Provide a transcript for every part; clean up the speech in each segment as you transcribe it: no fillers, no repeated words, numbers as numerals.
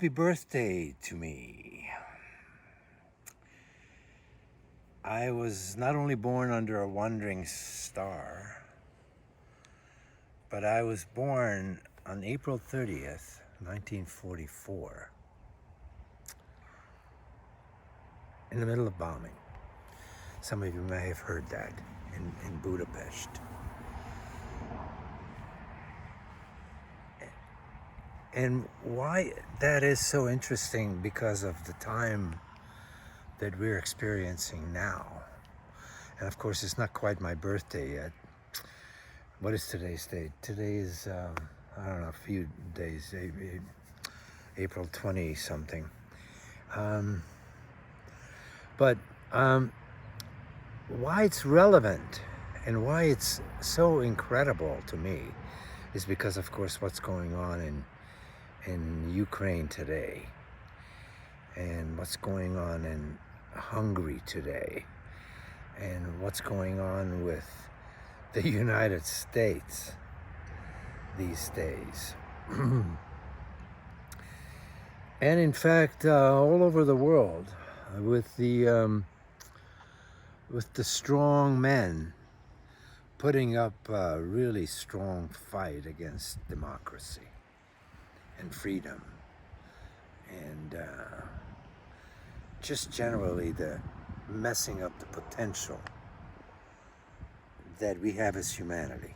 Happy birthday to me. I was not only born under a wandering star, but I was born on April 30th, 1944, in the middle of bombing. Some of you may have heard that in Budapest. And why that is so interesting, because of the time that we're experiencing now. And of course, it's not quite my birthday yet. What is today's date? Today is, I don't know, a few days, April 20 something. But why it's relevant and why it's so incredible to me is because, of course, what's going on in Ukraine today, and what's going on in Hungary today, and what's going on with the United States these days. And in fact, all over the world, with the strong men putting up a really strong fight against democracy and freedom, and just generally the messing up the potential that we have as humanity.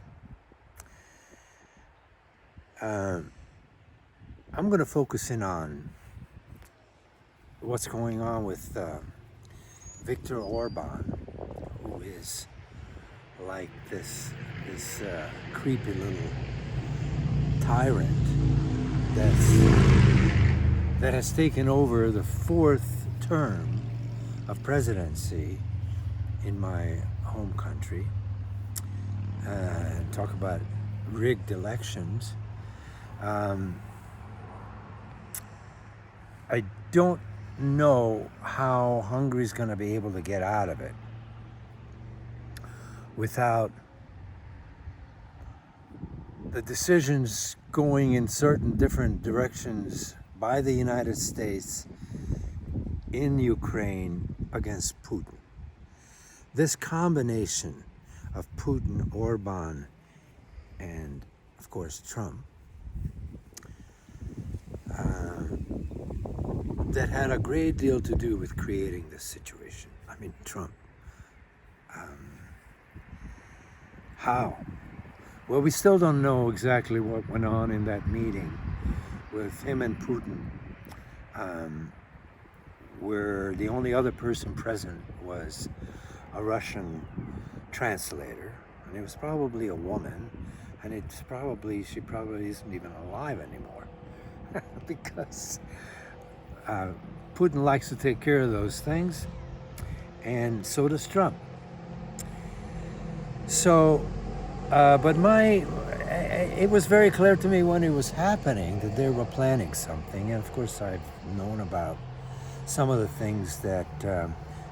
I'm going to focus in on what's going on with Viktor Orban, who is like this creepy little tyrant that has taken over the fourth term of presidency in my home country. Talk about rigged elections. I don't know how Hungary's going to be able to get out of it without the decisions going in certain different directions by the United States in Ukraine against Putin. This combination of Putin, Orban, and of course Trump, that had a great deal to do with creating this situation. I mean, Trump. How? Well, we still don't know exactly what went on in that meeting with him and Putin, where the only other person present was a Russian translator, and it was probably a woman, and she probably isn't even alive anymore, because Putin likes to take care of those things, and so does Trump. So, but it was very clear to me when it was happening that they were planning something, and of course I've known about some of the things that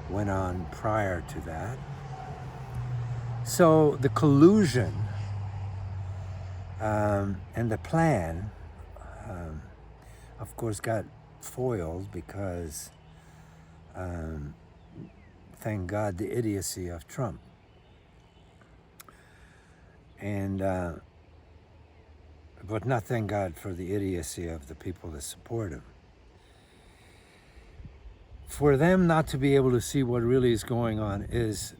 went on prior to that. So the collusion and the plan, of course, got foiled because, thank God, the idiocy of Trump. And but not thank God for the idiocy of the people that support him. For them not to be able to see what really is going on is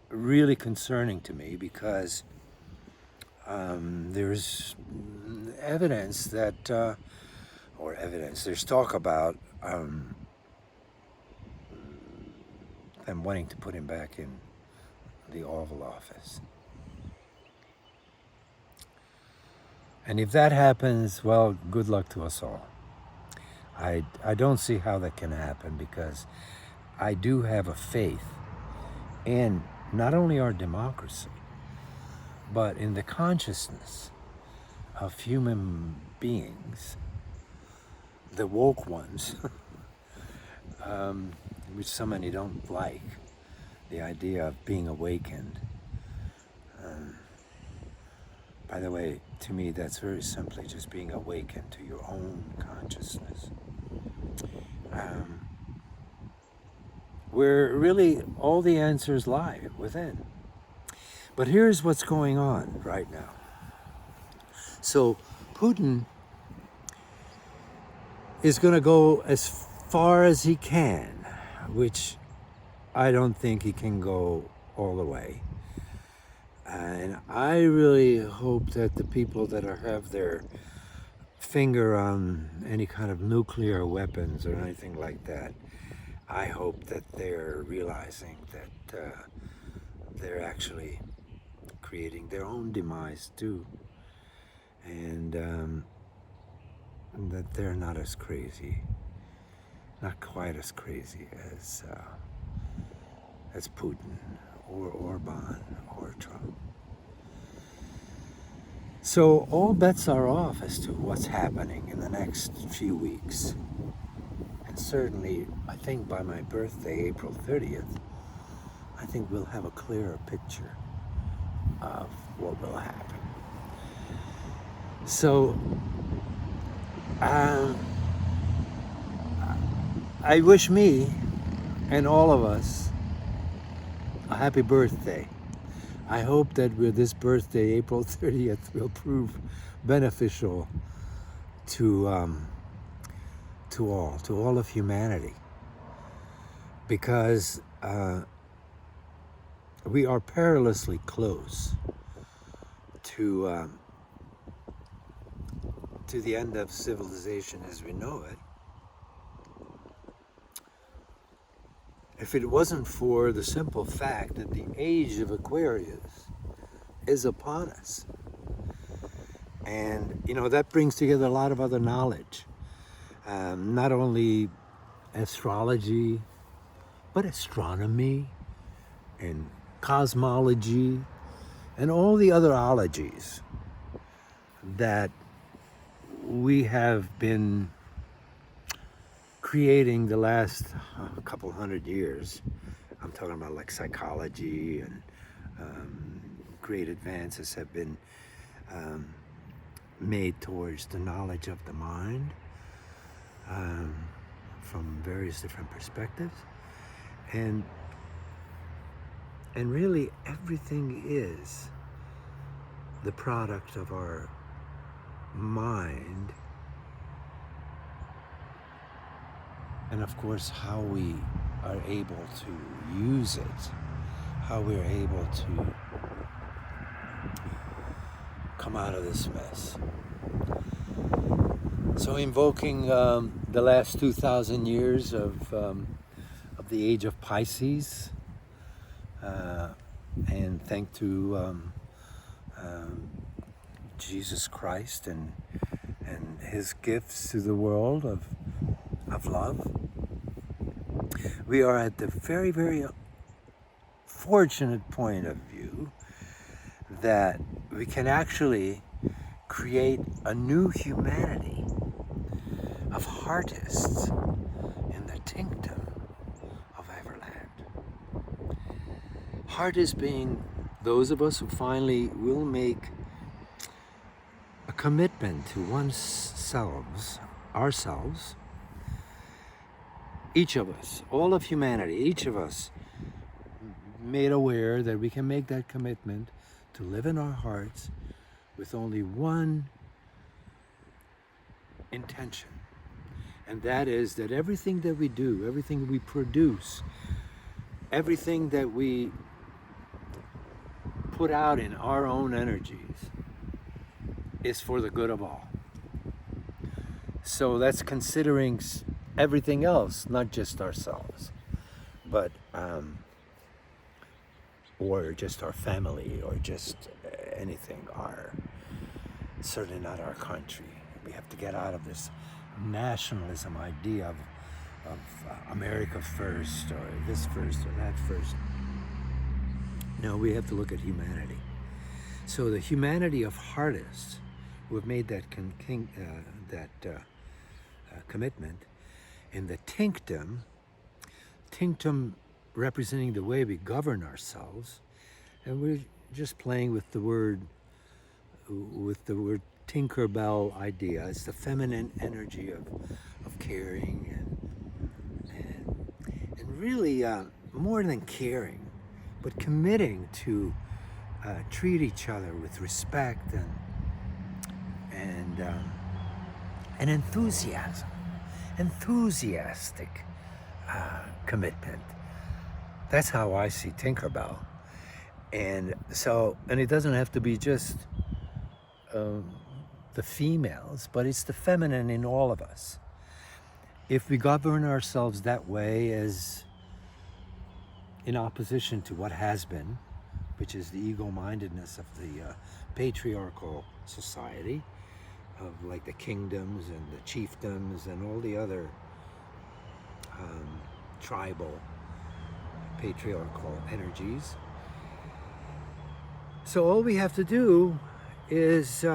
really concerning to me, because there's evidence that, there's talk about them wanting to put him back in the Oval Office. And if that happens, well, good luck to us all. I don't see how that can happen, because I do have a faith in not only our democracy, but in the consciousness of human beings, the woke ones, which so many don't like, the idea of being awakened. By the way, to me, that's very simply just being awakened to your own consciousness. Where really all the answers lie within. But here's what's going on right now. So Putin is going to go as far as he can, which I don't think he can go all the way. And I really hope that the people that have their finger on any kind of nuclear weapons or anything like that, I hope that they're realizing that they're actually creating their own demise too, and that they're not as crazy, not quite as crazy as Putin or Orban or Trump. So all bets are off as to what's happening in the next few weeks. And certainly, I think by my birthday, April 30th, I think we'll have a clearer picture of what will happen. So, I wish me and all of us a happy birthday. I hope that with this birthday, April 30th, will prove beneficial to all of humanity, because we are perilously close to the end of civilization as we know it. If it wasn't for the simple fact that the age of Aquarius is upon us. And, that brings together a lot of other knowledge. Not only astrology, but astronomy and cosmology and all the other ologies that we have been creating the last couple hundred years. I'm talking about like psychology, and great advances have been made towards the knowledge of the mind from various different perspectives. And really everything is the product of our mind, and of course how we are able to use it, how we're able to come out of this mess. So invoking the last 2,000 years of the age of Pisces, and thank to Jesus Christ and his gifts to the world of love. We are at the very, very fortunate point of view that we can actually create a new humanity of heartists in the kingdom of Everland. Heartists being those of us who finally will make a commitment to ourselves, each of us, all of humanity, each of us made aware that we can make that commitment to live in our hearts with only one intention. And that is that everything that we do, everything we produce, everything that we put out in our own energies is for the good of all. So that's considering everything else, not just ourselves, but or just our family, or just anything. Certainly not our country. We have to get out of this nationalism idea of America first, or this first, or that first. No, we have to look at humanity. So the humanity of heartists who have made that commitment, in the tinctum representing the way we govern ourselves, and we're just playing with the word with the word Tinkerbell idea. It's the feminine energy of caring and really more than caring, but committing to treat each other with respect and and enthusiastic commitment. That's how I see Tinkerbell. And so, and it doesn't have to be just um, the females, but it's the feminine in all of us. If we govern ourselves that way, as in opposition to what has been, which is the ego-mindedness of the patriarchal society, of like the kingdoms and the chiefdoms and all the other tribal patriarchal energies. So all we have to do is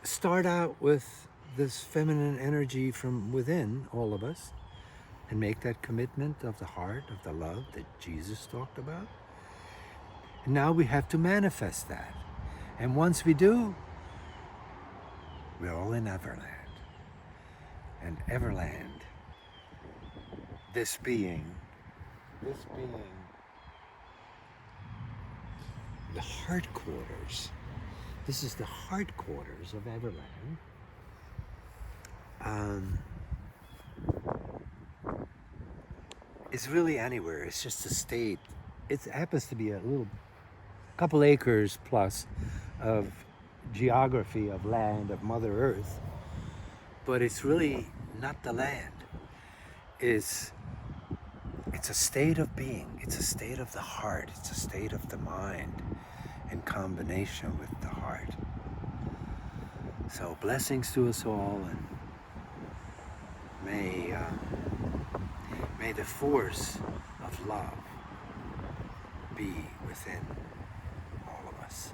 start out with this feminine energy from within all of us and make that commitment of the heart, of the love that Jesus talked about. And now we have to manifest that. And once we do, we're all in Everland. And Everland, this being the heart quarters. This is the heart quarters of Everland. It's really anywhere. It's just a state. It happens to be a little couple acres plus of geography of land of Mother Earth, but it's really not the land. It's a state of being. It's a state of the heart. It's a state of the mind in combination with the heart. So blessings to us all, and may the force of love be within all of us.